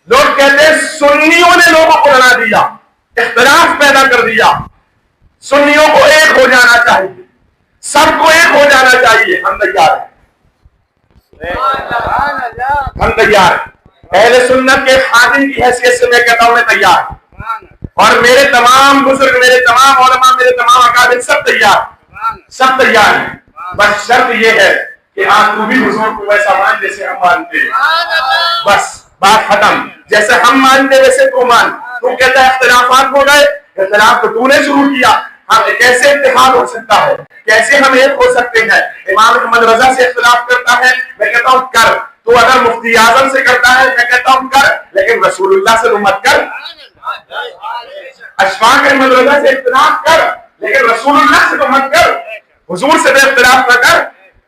لوگ کہتے ہیں سنیوں نے لوگوں کو لڑا دیا، اختلاف پیدا کر دیا، سنیوں کو ایک ہو جانا چاہیے، سب کو ایک ہو جانا چاہیے. ہم تیار ہیں، ہم تیار ہیں. اہل سنت کے خادم کی حیثیت سے میں کہتا ہوں میں تیار ہوں، اور میرے تمام بزرگ، میرے تمام علماء، میرے تمام اکابر سب تیار، سب تیار ہیں. بس شرط یہ ہے کہ آپ تو بھی حضور کو ویسا مان جیسے ہم مانتے ہیں. بس بات ختم. جیسے ہم مانتے ویسے تو مان. تو کہتا ہے اختلافات ہو گئے، اختلاف تو تو نے شروع کیا. ہم کیسے اتحاد ہو سکتا ہے، کیسے ہم ایک ہو سکتے ہیں؟ امام احمد رضا سے اختلاف کرتا ہے، میں کہتا ہوں کر. تو اگر مفتی اعظم سے کرتا ہے، میں کہتا ہوں کر، لیکن رسول اللہ سے تو مت کر. اشفاق احمد رضا سے اختلاف کر، لیکن رسول اللہ سے تو مت کر. حضور سے بھی اختلاف نہ کر.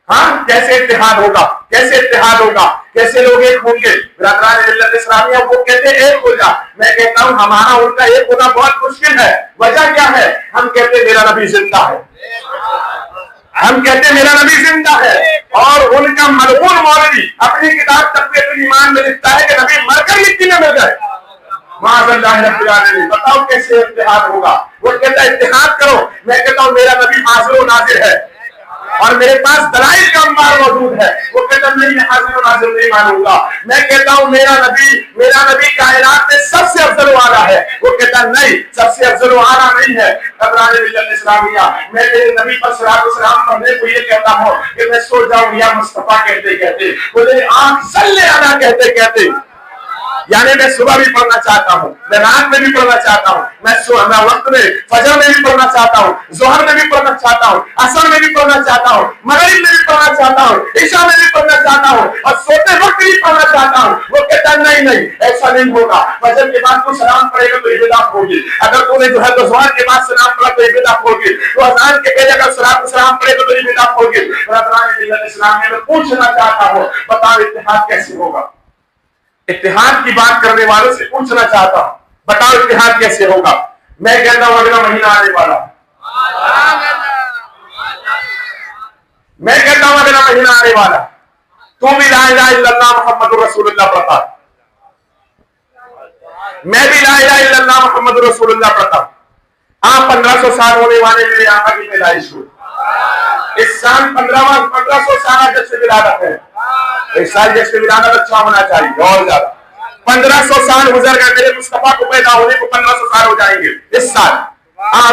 ہاں کیسے اتحاد ہوگا، کیسے اتحاد ہوگا، کیسے لوگ ایک ہوں گے؟ برادران ملت اسلامیہ وہ کہتے ہیں ایک ہو جا. میں کہتا ہوں ہمارا ان کا ایک ہونا بہت مشکل ہے. وجہ کیا ہے؟ ہم کہتے ہیں میرا نبی زندہ ہے، ہم کہتے ہیں میرا نبی زندہ ہے، اور ان کا ملعون مولوی اپنی کتاب تقویۃ الایمان میں لکھتا ہے کہ نبی مر کر مٹی میں مل گئے. معاذ اللہ رب العالمین. بتاؤ کیسے اتحاد ہوگا؟ وہ کہتا ہے اتحاد کرو. میں کہتا ہوں میرا نبی حاضر و ناظر ہے، اور میرے پاس دلائل کا انبار موجود ہے. وہ کہتا نہیں میں حاضر و ناظر نہیں مانوں گا. میں کہتا ہوں میرا نبی کائنات میں سب سے افضل و اعلیٰ ہے. وہ کہتا نہیں، سب سے افضل و اعلیٰ نہیں ہے. برادران ملت اسلامیہ میں میرے نبی پر صلاۃ و سلام پڑھنے کو یہ کہتا ہوں کہ میں سو جاؤں یا مصطفیٰ کہتے کہتے، مجھے آنکھ صلی علی کہتے کہتے. یعنی میں صبح بھی پڑھنا چاہتا ہوں، میں رات میں بھی پڑھنا چاہتا ہوں، میں وقت میں فجر میں بھی پڑھنا چاہتا ہوں، ظہر میں بھی پڑھنا چاہتا ہوں، عصر میں بھی پڑھنا چاہتا ہوں، مغرب میں بھی پڑھنا چاہتا ہوں، عشاء میں بھی پڑھنا چاہتا ہوں، اور سوتے وقت بھی پڑھنا چاہتا ہوں. وہ کہتا نہیں ایسا نہیں ہوگا. فجر کے بعد تو سلام پڑھے گا تو یہ بدعت ہوگی. اگر تو نے جو ہے تو ظہر کے بعد سلام پڑھا تو یہ بدعت ہوگی. تو اذان کے پہلے اگر سلام پڑھے گا تو یہ بدعت ہوگی. برادران ملت اسلامیہ میں پوچھنا چاہتا ہوں، بتاؤ اتحاد کیسے ہوگا؟ اتحاد کی بات کرنے والوں سے پوچھنا چاہتا ہوں، بتاؤ اتحاد کیسے ہوگا؟ میں کہتا ہوں اگلا مہینہ آنے والا، میں کہتا ہوں اگلا مہینہ آنے والا. تو بھی لا الہ الا اللہ محمد رسول اللہ پڑھتا، میں بھی لا الہ الا اللہ محمد رسول اللہ پڑھتا. آپ 1500 سال ہونے والے میرے آقا کی پیدائش ہوئی. اس سال 1500 سال جب سے ولادت ہے. اس سال جیسے ولادت اچھا ہونا چاہیے اور زیادہ. 1500 سال گزر گئے میرے مصطفیٰ کو پیدا ہونے کو 1500 سال ہو جائیں گے اس سال.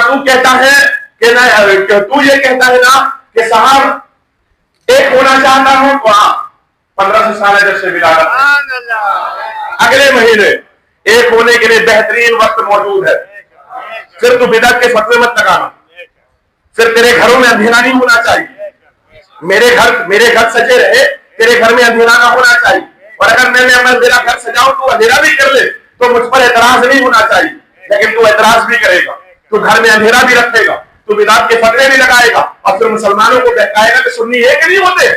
تو کہتا ہے کہ تو یہ کہتا ہے نا کہ صاحب ایک ہونا چاہتا ہوں تو 1500 سال جب سے ولادت. اگلے مہینے ایک ہونے کے لیے بہترین وقت موجود ہے. پھر تو بدعت کے فتوے مت لگانا. پھر تیرے گھروں میں اندھیرا نہیں ہونا چاہیے. میرے گھر سجے رہے، تیرے گھر میں اندھیرا نہ ہونا چاہیے. اور اگر میں میرا گھر سجاؤں تو اندھیرا بھی کر لے تو مجھ پر اعتراض نہیں ہونا چاہیے. لیکن تو اعتراض بھی کرے گا، تو گھر میں اندھیرا بھی رکھے گا، تو بدعت کے فتوے بھی لگائے گا، اور پھر مسلمانوں کو بہکائے گا کہ سنی ایک نہیں ہوتے.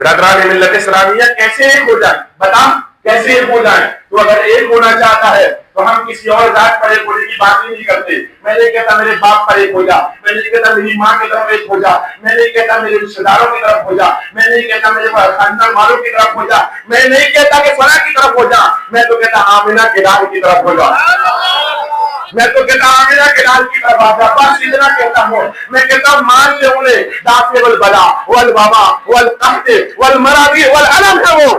برادران ملت اسلامیہ کیسے ایک ہو جائے؟ بتا کیسے ایک ہو جائے؟ تو اگر ایک ہونا چاہتا ہے تو ہم کسی اور ذات پر ایک ہونے کی بات ہی نہیں کرتے. میں نہیں کہتا میرے باپ پر ایک ہو جا، میں نہیں کہتا میری ماں کی طرف ایک ہو جا، میں نہیں کہتا میرے رشتے داروں کی طرف ہو جا، میں نہیں کہتا میرے خاندان والوں کی طرف ہو جا، میں نہیں کہتا کہ فلاں کی طرف ہو جا. میں تو کہتا آمنہ کے لال کی طرف ہو جا، میں تو کہتا آمنہ کے لال کی طرف آ جا. بس اتنا کہتا ہوں. میں کہتا ہوں مان لے انہیں دافع البلا والوبا والقحط والمرض والالم ہے. وہ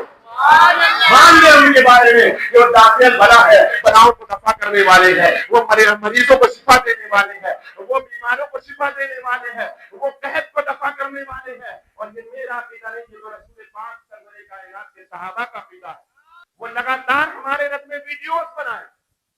مان لے ان کے بارے میں کہ وہ دافع البلا ہے، بلاؤں کو دفع کرنے والے ہیں، وہ مریضوں کو شفا دینے والے ہیں، وہ بیماروں کو شفا دینے والے ہیں، وہ قحط کو دفع کرنے والے ہیں. اور یہ میرا عقیدہ نہیں، یہ تو رسول پاک سرور کائنات کے صحابہ کا عقیدہ ہے. وہ لگاتار ہمارے رد میں ویڈیوز بنائے،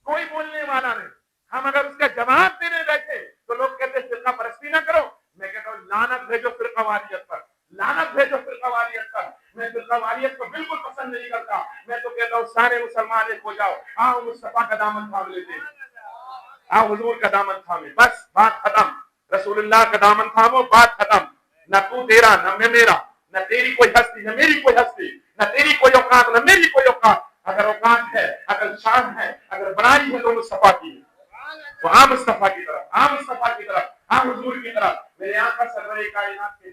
کوئی بولنے والا نہیں. ہم اگر اس کا جواب دینے بیٹھے تو لوگ کہتے فرقہ پرستی نہ کرو. میں کہتا ہوں لعنت بھیجو فرقہ واریت پر، لعنت بھیجو فرقہ واریت پر. میں فرقہ واریت کو بالکل پسند نہیں کرتا. میں تو کہتا ہوں سارے مسلمان ایک ہو جاؤ، آؤ مصطفیٰ کا دامن تھام لیتے ہیں، آؤ حضور کا دامن تھامے. بس بات ختم. رسول اللہ کا دامن تھامو، بات ختم. نہ تو تیرا نہ میں میرا، نہ تیری کوئی ہستی نہ میری کوئی ہستی، نہ تیری کوئی اوقات نہ میری کوئی اوقات. اگر اوقات ہے، اگر شان ہے، اگر بڑائی ہے تو مصطفیٰ کی ہے. تو مصطفیٰ کی طرف، مصطفیٰ کی طرف، حضور کی طرف. میرے آقا سرور کائنات کے